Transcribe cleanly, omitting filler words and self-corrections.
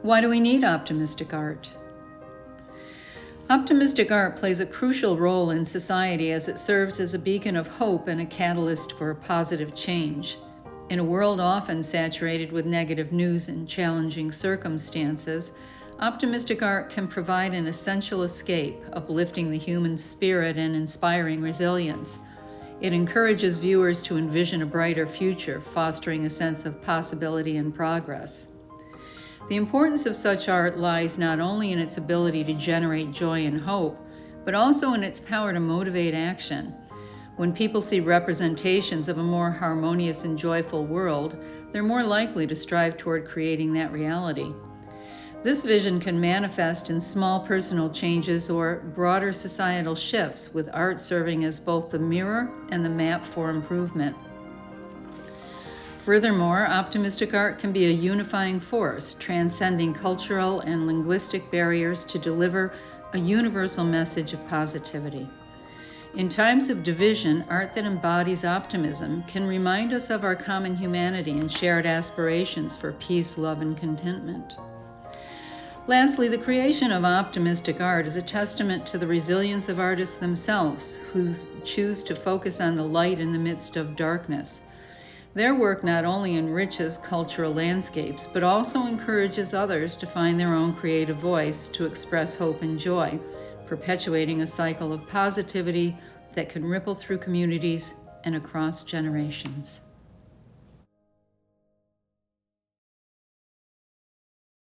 Why do we need optimistic art? Optimistic art plays a crucial role in society as it serves as a beacon of hope and a catalyst for positive change. In a world often saturated with negative news and challenging circumstances, optimistic art can provide an essential escape, uplifting the human spirit and inspiring resilience. It encourages viewers to envision a brighter future, fostering a sense of possibility and progress. The importance of such art lies not only in its ability to generate joy and hope, but also in its power to motivate action. When people see representations of a more harmonious and joyful world, they're more likely to strive toward creating that reality. This vision can manifest in small personal changes or broader societal shifts, with art serving as both the mirror and the map for improvement. Furthermore, optimistic art can be a unifying force, transcending cultural and linguistic barriers to deliver a universal message of positivity. In times of division, art that embodies optimism can remind us of our common humanity and shared aspirations for peace, love, and contentment. Lastly, the creation of optimistic art is a testament to the resilience of artists themselves, who choose to focus on the light in the midst of darkness. Their work not only enriches cultural landscapes, but also encourages others to find their own creative voice to express hope and joy, perpetuating a cycle of positivity that can ripple through communities and across generations.